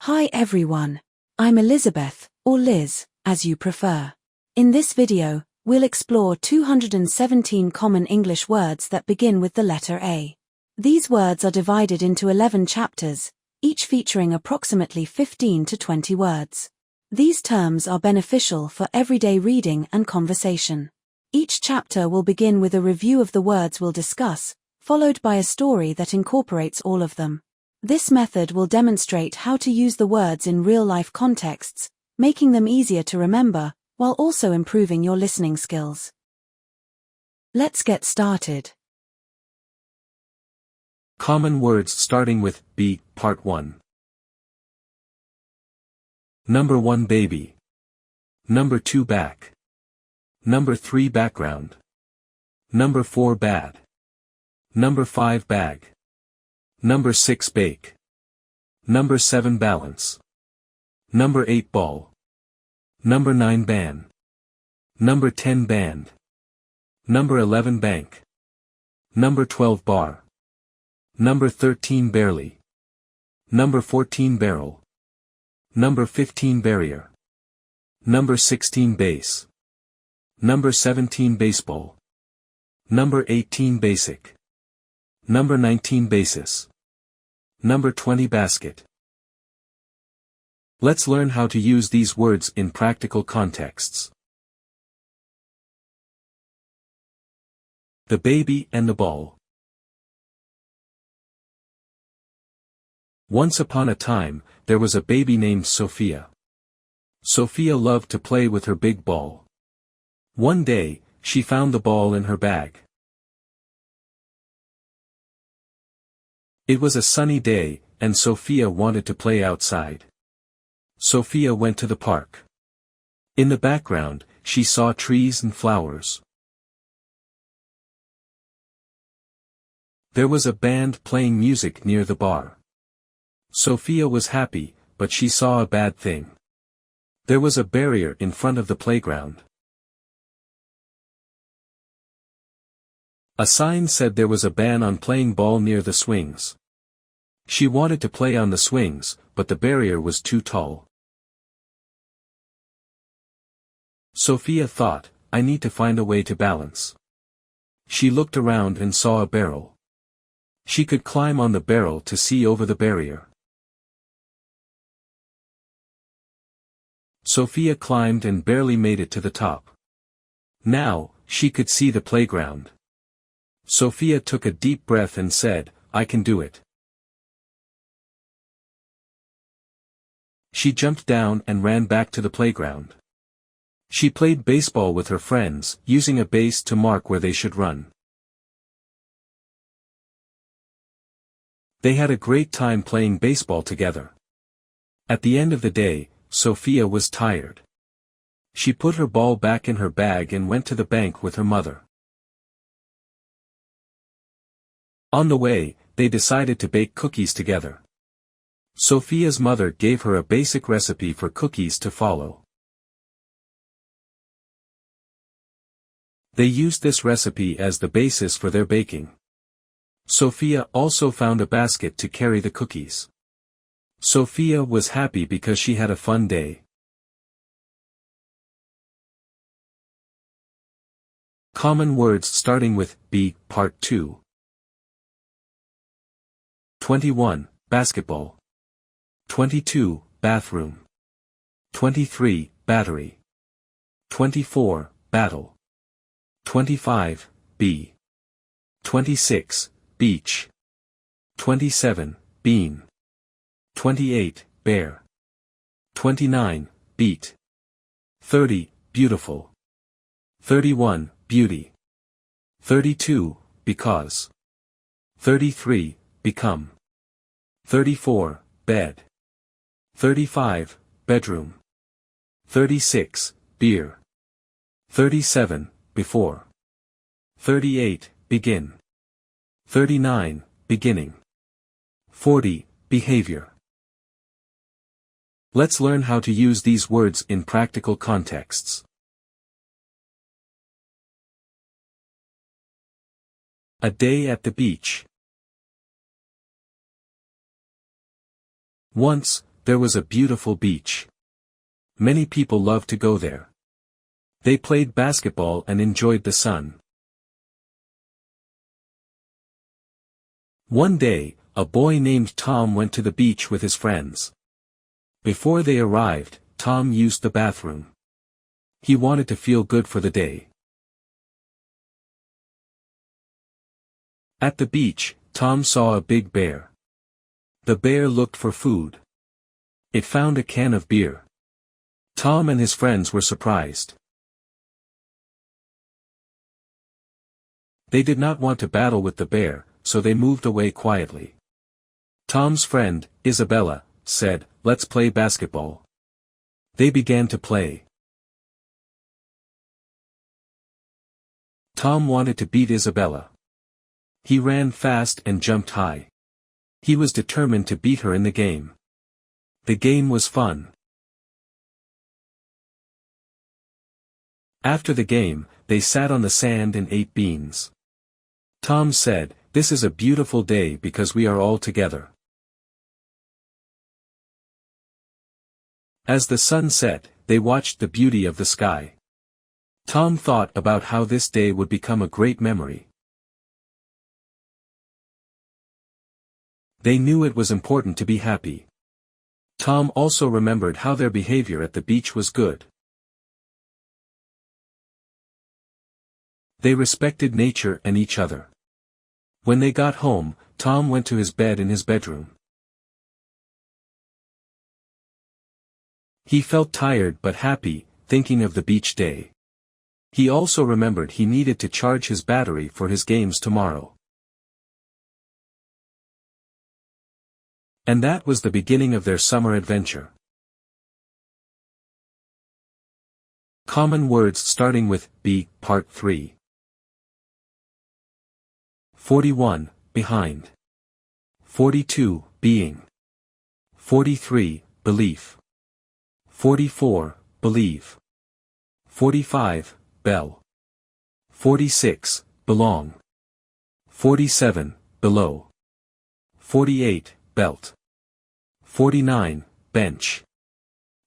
Hi everyone. I'm Elizabeth, or Liz, as you prefer. In this video, we'll explore 217 common English words that begin with the letter A. These words are divided into 11 chapters, each featuring approximately 15 to 20 words. These terms are beneficial for everyday reading and conversation. Each chapter will begin with a review of the words we'll discuss, followed by a story that incorporates all of them. This method will demonstrate how to use the words in real-life contexts, making them easier to remember, while also improving your listening skills. Let's get started. Common words starting with B, Part 1. Number 1 baby. Number 2 back. Number 3 background. Number 4 bad. Number 5 bag. Number 6 bake. Number 7 balance. Number 8 ball. Number 9 ban. Number 10 band. Number 11 bank. Number 12 bar. Number 13 barely. Number 14 barrel. Number 15 barrier. Number 16 base. Number 17 baseball. Number 18 basic. Number 19 basis. Number 20 basket. Let's learn how to use these words in practical contexts. The baby and the ball. Once upon a time, there was a baby named Sophia. Sophia loved to play with her big ball. One day, she found the ball in her bag. It was a sunny day, and Sophia wanted to play outside. Sophia went to the park. In the background, she saw trees and flowers. There was a band playing music near the bar. Sophia was happy, but she saw a bad thing. There was a barrier in front of the playground. A sign said there was a ban on playing ball near the swings. She wanted to play on the swings, but the barrier was too tall. Sophia thought, I need to find a way to balance. She looked around and saw a barrel. She could climb on the barrel to see over the barrier. Sophia climbed and barely made it to the top. Now, she could see the playground. Sophia took a deep breath and said, I can do it. She jumped down and ran back to the playground. She played baseball with her friends, using a base to mark where they should run. They had a great time playing baseball together. At the end of the day, Sophia was tired. She put her ball back in her bag and went to the bank with her mother. On the way, they decided to bake cookies together. Sophia's mother gave her a basic recipe for cookies to follow. They used this recipe as the basis for their baking. Sophia also found a basket to carry the cookies. Sophia was happy because she had a fun day. Common words starting with B, Part 2. 21, basketball. 22, bathroom. 23, battery. 24, battle. 25, bee. 26, beach. 27, bean. 28, bear. 29, beat. 30, beautiful. 31, beauty. 32, because. 33, become. 34, bed. 35, bedroom. 36, beer. 37, before. 38, begin. 39, beginning. 40, behavior. Let's learn how to use these words in practical contexts. A day at the beach. Once, there was a beautiful beach. Many people loved to go there. They played basketball and enjoyed the sun. One day, a boy named Tom went to the beach with his friends. Before they arrived, Tom used the bathroom. He wanted to feel good for the day. At the beach, Tom saw a big bear. The bear looked for food. It found a can of beer. Tom and his friends were surprised. They did not want to battle with the bear, so they moved away quietly. Tom's friend, Isabella, said, "Let's play basketball." They began to play. Tom wanted to beat Isabella. He ran fast and jumped high. He was determined to beat her in the game. The game was fun. After the game, they sat on the sand and ate beans. Tom said, "This is a beautiful day because we are all together." As the sun set, they watched the beauty of the sky. Tom thought about how this day would become a great memory. They knew it was important to be happy. Tom also remembered how their behavior at the beach was good. They respected nature and each other. When they got home, Tom went to his bed in his bedroom. He felt tired but happy, thinking of the beach day. He also remembered he needed to charge his battery for his games tomorrow. And that was the beginning of their summer adventure. Common words starting with B, Part 3. 41, behind. 42, being. 43, belief. 44, believe. 45, bell. 46, belong. 47, below. 48, belt. 49, bench.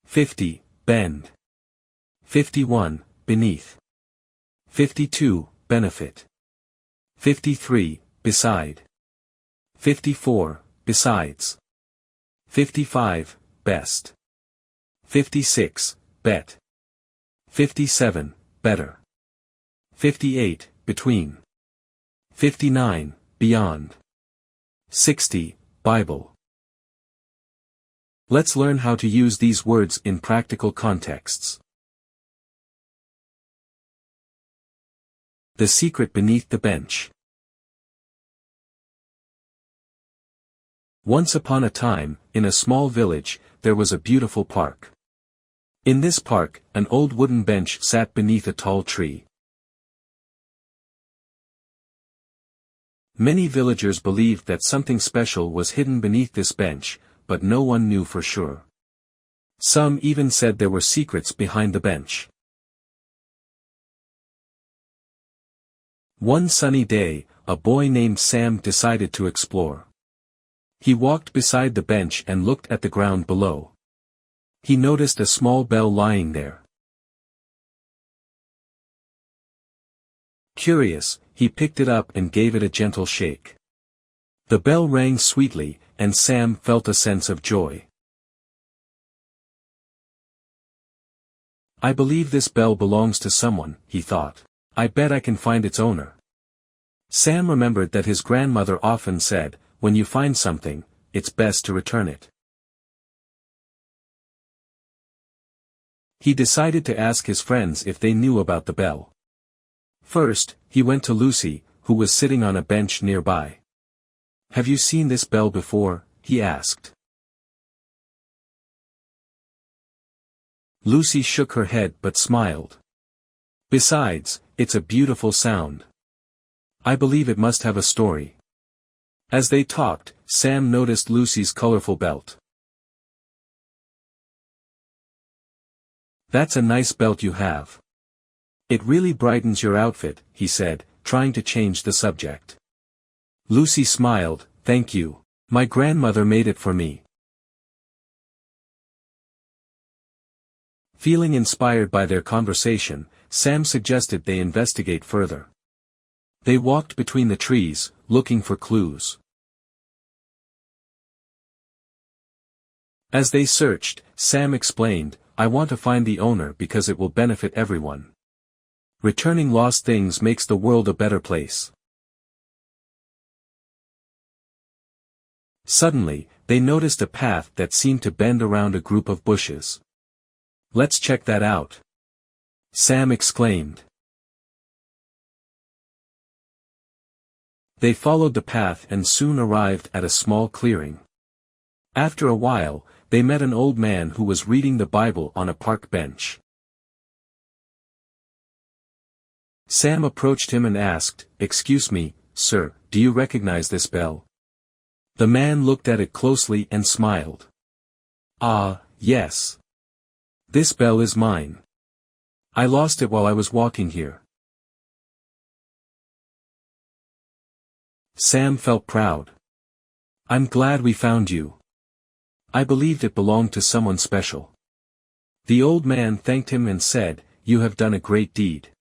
50, bend. 51, beneath. 52, benefit. 53, beside. 54, besides. 55, best. 56, bet. 57, better. 58, between. 59, beyond. 60, Bible. Let's learn how to use these words in practical contexts. The secret beneath the bench. Once upon a time, in a small village, there was a beautiful park. In this park, an old wooden bench sat beneath a tall tree. Many villagers believed that something special was hidden beneath this bench, but no one knew for sure. Some even said there were secrets behind the bench. One sunny day, a boy named Sam decided to explore. He walked beside the bench and looked at the ground below. He noticed a small bell lying there. Curious, he picked it up and gave it a gentle shake. The bell rang sweetly, and Sam felt a sense of joy. "I believe this bell belongs to someone," he thought. "I bet I can find its owner." Sam remembered that his grandmother often said, "When you find something, it's best to return it." He decided to ask his friends if they knew about the bell. First, he went to Lucy, who was sitting on a bench nearby. "Have you seen this bell before?" he asked. Lucy shook her head but smiled. "Besides, it's a beautiful sound. I believe it must have a story." As they talked, Sam noticed Lucy's colorful belt. "That's a nice belt you have. It really brightens your outfit," he said, trying to change the subject. Lucy smiled, "Thank you. My grandmother made it for me." Feeling inspired by their conversation, Sam suggested they investigate further. They walked between the trees, looking for clues. As they searched, Sam explained, "I want to find the owner because it will benefit everyone. Returning lost things makes the world a better place." Suddenly, they noticed a path that seemed to bend around a group of bushes. "Let's check that out," Sam exclaimed. They followed the path and soon arrived at a small clearing. After a while, they met an old man who was reading the Bible on a park bench. Sam approached him and asked, "Excuse me, sir, do you recognize this bell?" The man looked at it closely and smiled. "Ah, yes. This bell is mine. I lost it while I was walking here." Sam felt proud. "I'm glad we found you. I believed it belonged to someone special." The old man thanked him and said, "You have done a great deed.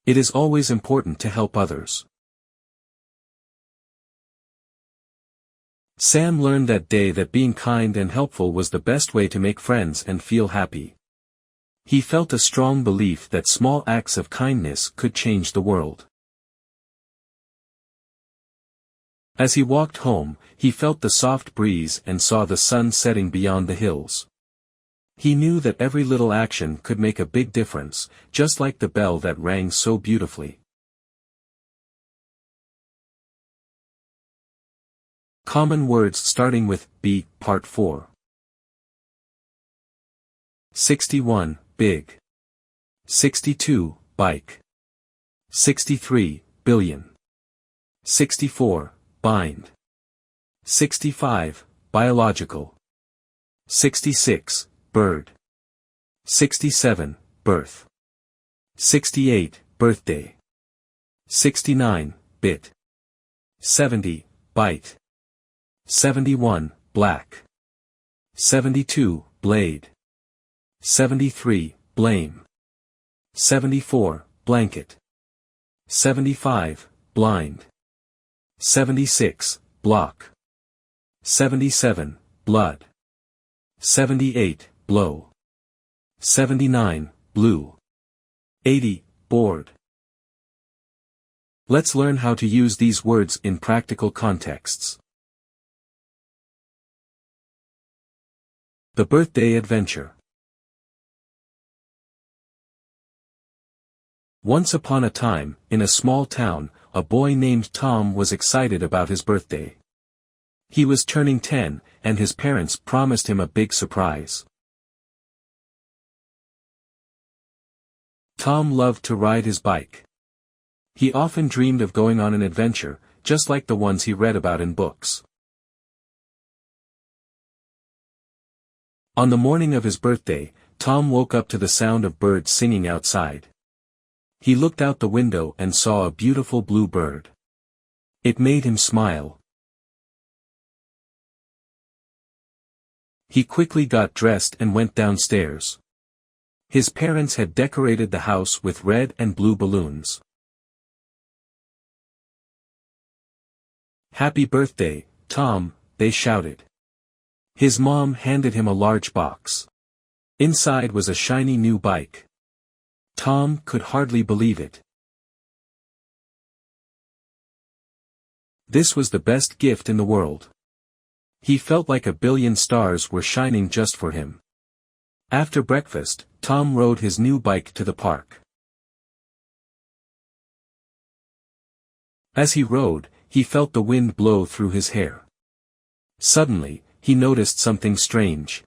It is always important to help others." Sam learned that day that being kind and helpful was the best way to make friends and feel happy. He felt a strong belief that small acts of kindness could change the world. As he walked home, he felt the soft breeze and saw the sun setting beyond the hills. He knew that every little action could make a big difference, just like the bell that rang so beautifully. Common words starting with B, Part 4. 61, big. 62, bike. 63, billion. 64, bind. 65, biological. 66, bird. 67, birth. 68, birthday. 69, bit. 70, bite. 71, black. 72, blade. 73, blame. 74, blanket. 75, blind. 76, block. 77, blood. 78, blow. 79, blue. 80, bored. Let's learn how to use these words in practical contexts. The birthday adventure. Once upon a time, in a small town, a boy named Tom was excited about his birthday. He was turning 10, and his parents promised him a big surprise. Tom loved to ride his bike. He often dreamed of going on an adventure, just like the ones he read about in books. On the morning of his birthday, Tom woke up to the sound of birds singing outside. He looked out the window and saw a beautiful blue bird. It made him smile. He quickly got dressed and went downstairs. His parents had decorated the house with red and blue balloons. "Happy birthday, Tom," they shouted. His mom handed him a large box. Inside was a shiny new bike. Tom could hardly believe it. This was the best gift in the world. He felt like a billion stars were shining just for him. After breakfast, Tom rode his new bike to the park. As he rode, he felt the wind blow through his hair. Suddenly, he noticed something strange.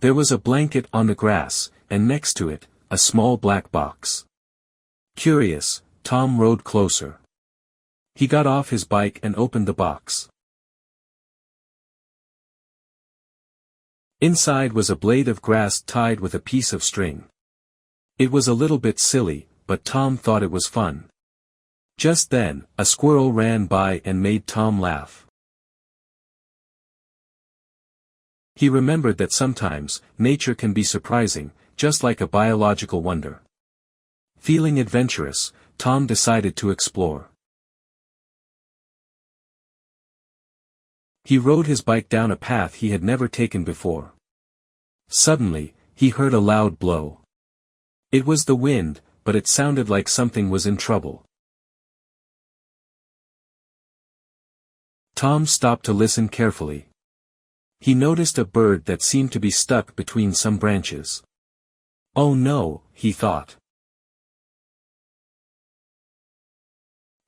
There was a blanket on the grass, and next to it, a small black box. Curious, Tom rode closer. He got off his bike and opened the box. Inside was a blade of grass tied with a piece of string. It was a little bit silly, but Tom thought it was fun. Just then, a squirrel ran by and made Tom laugh. He remembered that sometimes, nature can be surprising, just like a biological wonder. Feeling adventurous, Tom decided to explore. He rode his bike down a path he had never taken before. Suddenly, he heard a loud blow. It was the wind, but it sounded like something was in trouble. Tom stopped to listen carefully. He noticed a bird that seemed to be stuck between some branches. Oh no, he thought.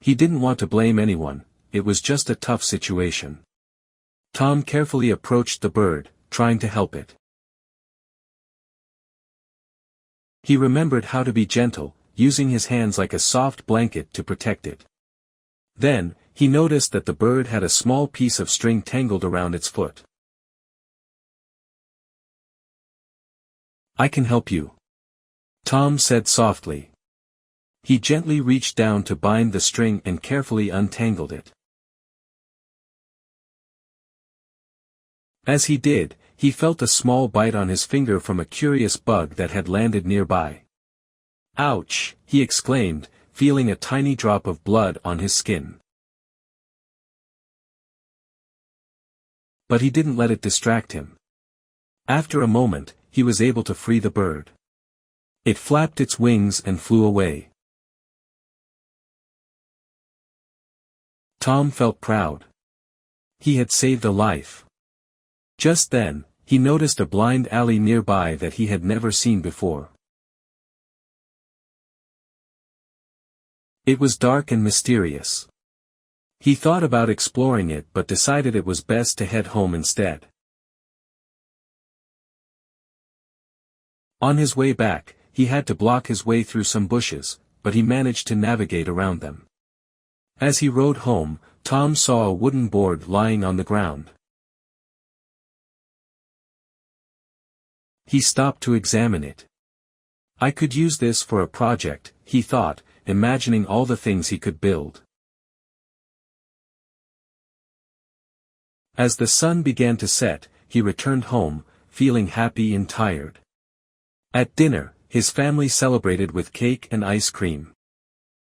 He didn't want to blame anyone, it was just a tough situation. Tom carefully approached the bird, trying to help it. He remembered how to be gentle, using his hands like a soft blanket to protect it. Then, he noticed that the bird had a small piece of string tangled around its foot. "I can help you," Tom said softly. He gently reached down to bind the string and carefully untangled it. As he did, he felt a small bite on his finger from a curious bug that had landed nearby. "Ouch!" he exclaimed, feeling a tiny drop of blood on his skin. But he didn't let it distract him. After a moment, he was able to free the bird. It flapped its wings and flew away. Tom felt proud. He had saved a life. Just then, he noticed a blind alley nearby that he had never seen before. It was dark and mysterious. He thought about exploring it but decided it was best to head home instead. On his way back, he had to block his way through some bushes, but he managed to navigate around them. As he rode home, Tom saw a wooden board lying on the ground. He stopped to examine it. "I could use this for a project," he thought, imagining all the things he could build. As the sun began to set, he returned home, feeling happy and tired. At dinner, his family celebrated with cake and ice cream.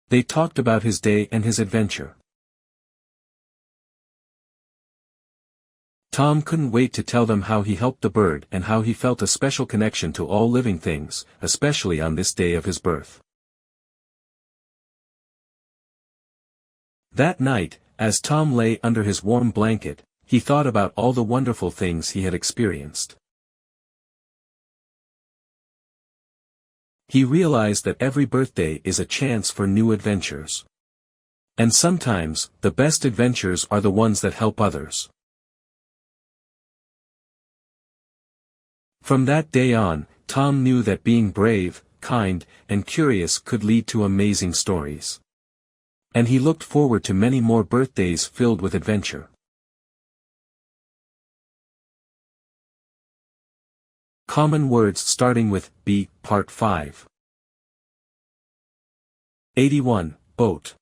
They talked about his day and his adventure. Tom couldn't wait to tell them how he helped the bird and how he felt a special connection to all living things, especially on this day of his birth. That night, as Tom lay under his warm blanket, he thought about all the wonderful things he had experienced. He realized that every birthday is a chance for new adventures. And sometimes, the best adventures are the ones that help others. From that day on, Tom knew that being brave, kind, and curious could lead to amazing stories. And he looked forward to many more birthdays filled with adventure. Common words starting with B, Part 5. 81, boat.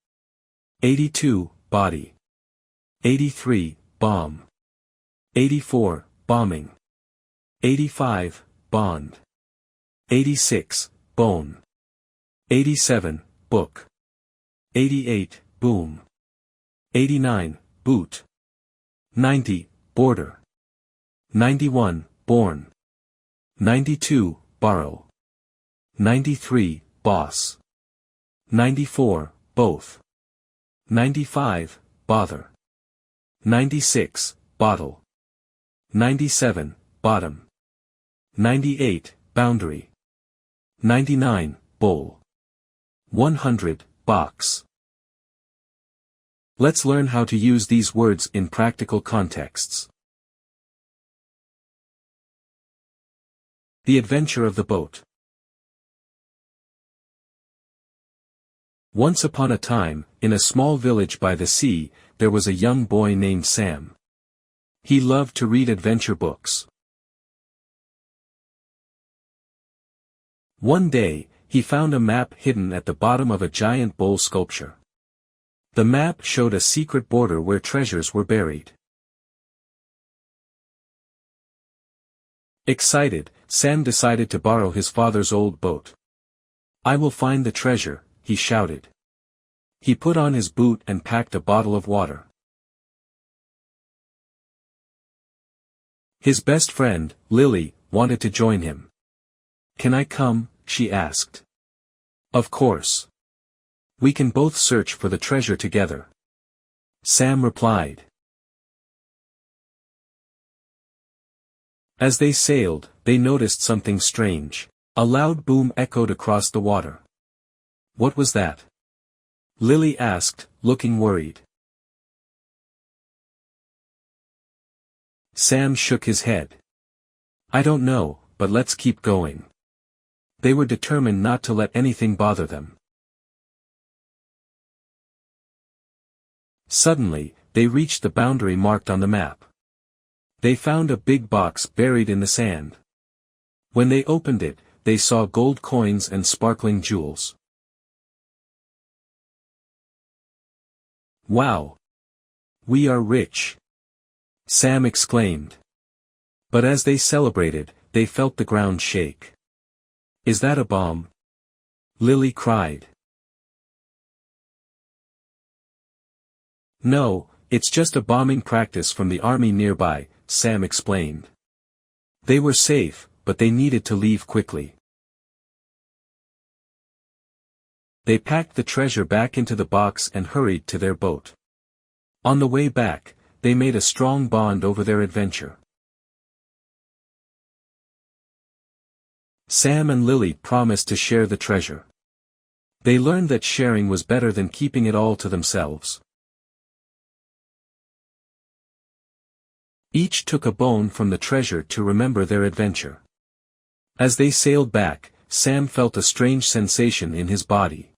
82, body. 83, bomb. 84, bombing. 85, bond. 86, bone. 87, book. 88, boom. 89, boot. 90, border. 91, born. 92, borrow. 93, boss. 94, both. 95, bother. 96, bottle. 97, bottom. 98, boundary. 99, bowl. 100, box. Let's learn how to use these words in practical contexts. The adventure of the boat. Once upon a time, in a small village by the sea, there was a young boy named Sam. He loved to read adventure books. One day, he found a map hidden at the bottom of a giant bowl sculpture. The map showed a secret border where treasures were buried. Excited, Sam decided to borrow his father's old boat. "I will find the treasure," he shouted. He put on his boot and packed a bottle of water. His best friend, Lily, wanted to join him. "Can I come?" she asked. "Of course. We can both search for the treasure together," Sam replied. As they sailed, they noticed something strange. A loud boom echoed across the water. "What was that?" Lily asked, looking worried. Sam shook his head. "I don't know, but let's keep going." They were determined not to let anything bother them. Suddenly, they reached the boundary marked on the map. They found a big box buried in the sand. When they opened it, they saw gold coins and sparkling jewels. "Wow! We are rich!" Sam exclaimed. But as they celebrated, they felt the ground shake. "Is that a bomb?" Lily cried. "No, it's just a bombing practice from the army nearby," Sam explained. They were safe, but they needed to leave quickly. They packed the treasure back into the box and hurried to their boat. On the way back, they made a strong bond over their adventure. Sam and Lily promised to share the treasure. They learned that sharing was better than keeping it all to themselves. Each took a bone from the treasure to remember their adventure. As they sailed back, Sam felt a strange sensation in his body.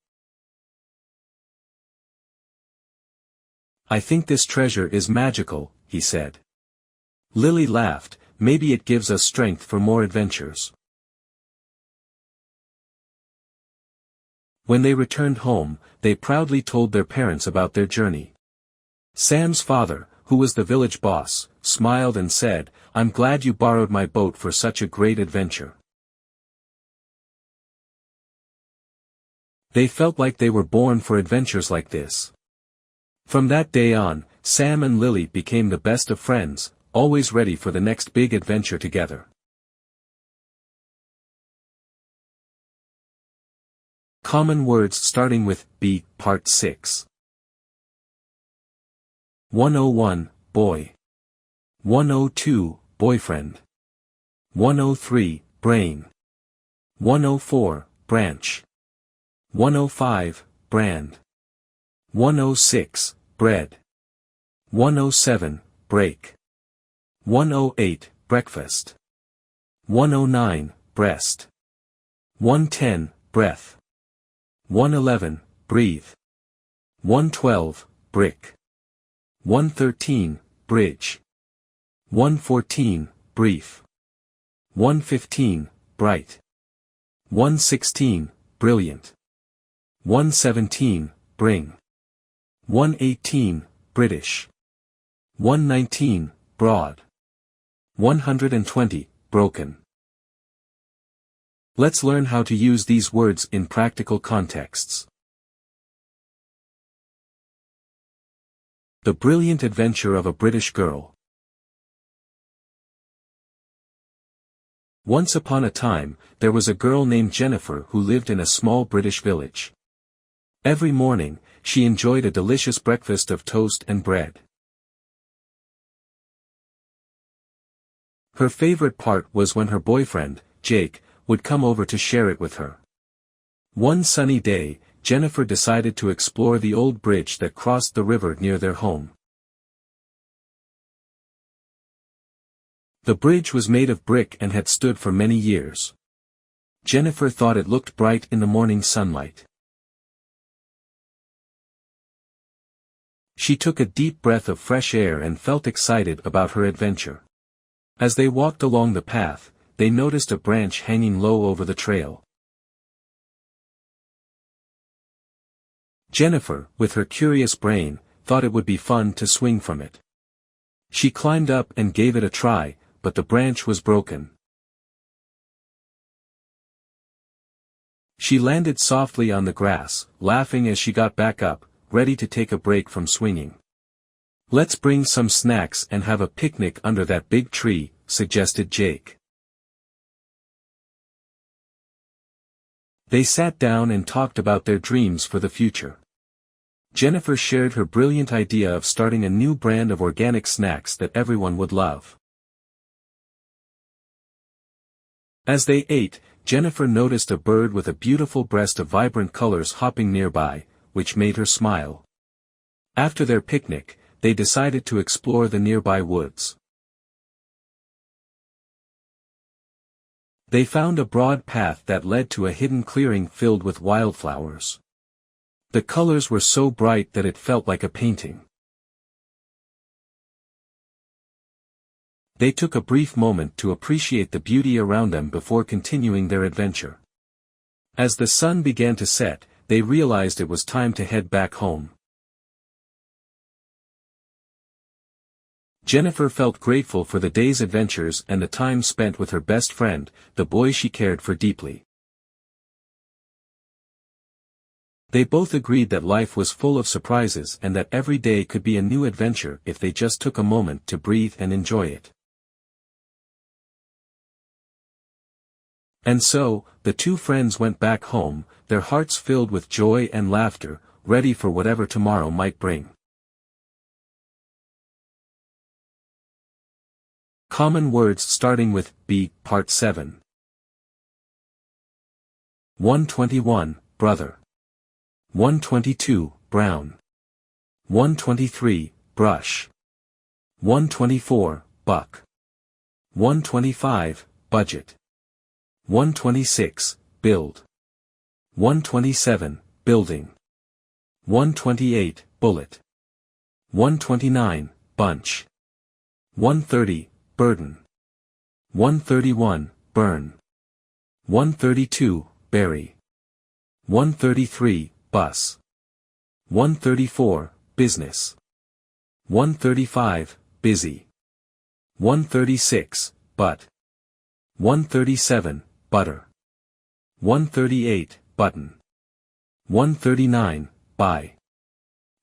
"I think this treasure is magical," he said. Lily laughed, "Maybe it gives us strength for more adventures." When they returned home, they proudly told their parents about their journey. Sam's father, who was the village boss, smiled and said, "I'm glad you borrowed my boat for such a great adventure." They felt like they were born for adventures like this. From that day on, Sam and Lily became the best of friends, always ready for the next big adventure together. Common words starting with B, Part 6. 101, boy. 102, boyfriend. 103, brain. 104, branch. 105, brand. 106, bread. 107, break. 108, breakfast. 109, breast. 110, breath. 111, breathe. 112, brick. 113, bridge. 114, brief. 115, bright. 116, brilliant. 117, bring. 118, British. 119, broad. 120, broken. Let's learn how to use these words in practical contexts. The brilliant adventure of a British girl. Once upon a time, there was a girl named Jennifer who lived in a small British village. Every morning, she enjoyed a delicious breakfast of toast and bread. Her favorite part was when her boyfriend, Jake, would come over to share it with her. One sunny day, Jennifer decided to explore the old bridge that crossed the river near their home. The bridge was made of brick and had stood for many years. Jennifer thought it looked bright in the morning sunlight. She took a deep breath of fresh air and felt excited about her adventure. As they walked along the path, they noticed a branch hanging low over the trail. Jennifer, with her curious brain, thought it would be fun to swing from it. She climbed up and gave it a try, but the branch was broken. She landed softly on the grass, laughing as she got back up, ready to take a break from swinging. "Let's bring some snacks and have a picnic under that big tree," suggested Jake. They sat down and talked about their dreams for the future. Jennifer shared her brilliant idea of starting a new brand of organic snacks that everyone would love. As they ate, Jennifer noticed a bird with a beautiful breast of vibrant colors hopping nearby, which made her smile. After their picnic, they decided to explore the nearby woods. They found a broad path that led to a hidden clearing filled with wildflowers. The colors were so bright that it felt like a painting. They took a brief moment to appreciate the beauty around them before continuing their adventure. As the sun began to set, they realized it was time to head back home. Jennifer felt grateful for the day's adventures and the time spent with her best friend, the boy she cared for deeply. They both agreed that life was full of surprises and that every day could be a new adventure if they just took a moment to breathe and enjoy it. And so, the two friends went back home, their hearts filled with joy and laughter, ready for whatever tomorrow might bring. Common words starting with B, Part 7. 121, brother. 122, brown. 123, brush. 124, buck. 125, budget. 126, build. 127, building. 128, bullet. 129, bunch. 130, burden. 131, burn. 132, berry. 133, bus. 134, business. 135, busy. 136, butt. 137, butter. 138, button. 139, buy.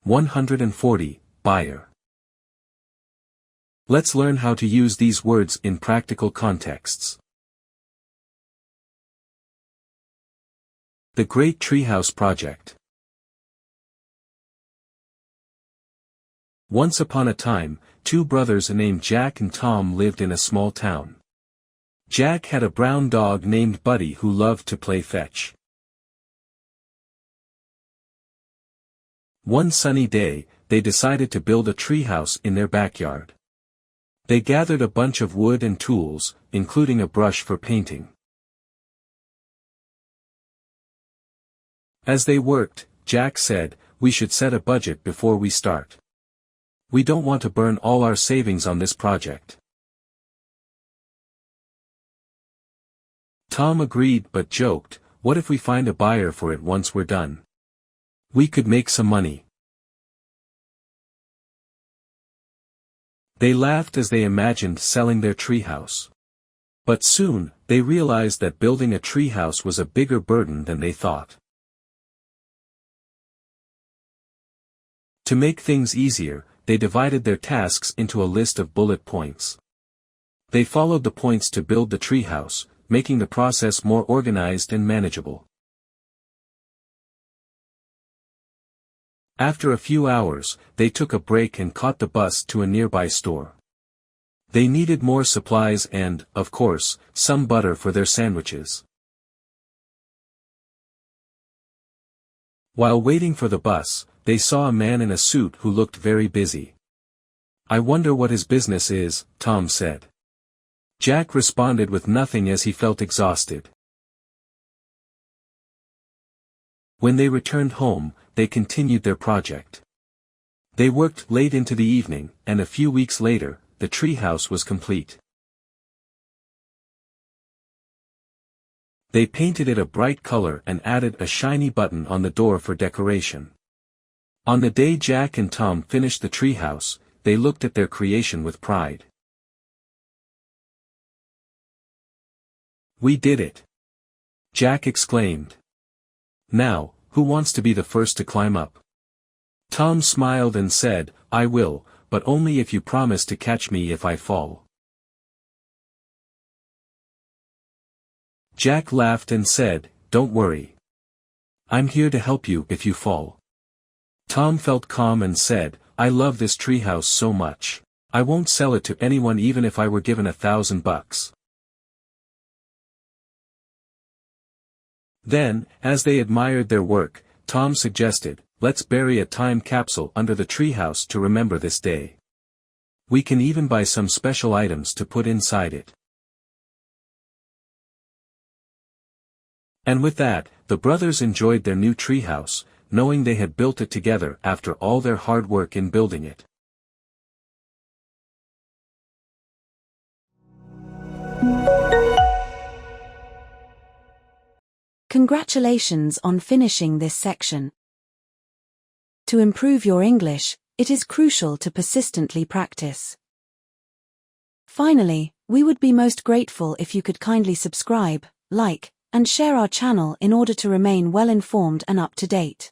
140, buyer. Let's learn how to use these words in practical contexts. The Great Treehouse Project. Once upon a time, two brothers named Jack and Tom lived in a small town. Jack had a brown dog named Buddy who loved to play fetch. One sunny day, they decided to build a treehouse in their backyard. They gathered a bunch of wood and tools, including a brush for painting. As they worked, Jack said, "We should set a budget before we start. We don't want to burn all our savings on this project." Tom agreed but joked, "What if we find a buyer for it once we're done? We could make some money." They laughed as they imagined selling their treehouse. But soon, they realized that building a treehouse was a bigger burden than they thought. To make things easier, they divided their tasks into a list of bullet points. They followed the points to build the treehouse, making the process more organized and manageable. After a few hours, they took a break and caught the bus to a nearby store. They needed more supplies and, of course, some butter for their sandwiches. While waiting for the bus, they saw a man in a suit who looked very busy. "I wonder what his business is," Tom said. Jack responded with nothing as he felt exhausted. When they returned home, they continued their project. They worked late into the evening, and a few weeks later, the treehouse was complete. They painted it a bright color and added a shiny button on the door for decoration. On the day Jack and Tom finished the treehouse, they looked at their creation with pride. "We did it!" Jack exclaimed. Now, who wants to be the first to climb up? Tom smiled and said, I will, but only if you promise to catch me if I fall. Jack laughed and said, Don't worry. I'm here to help you if you fall. Tom felt calm and said, I love this treehouse so much. I won't sell it to anyone even if I were given $1,000. Then, as they admired their work, Tom suggested, let's bury a time capsule under the treehouse to remember this day. We can even buy some special items to put inside it. And with that, the brothers enjoyed their new treehouse, knowing they had built it together after all their hard work in building it. Congratulations on finishing this section. To improve your English, it is crucial to persistently practice. Finally, we would be most grateful if you could kindly subscribe, like, and share our channel in order to remain well informed and up to date.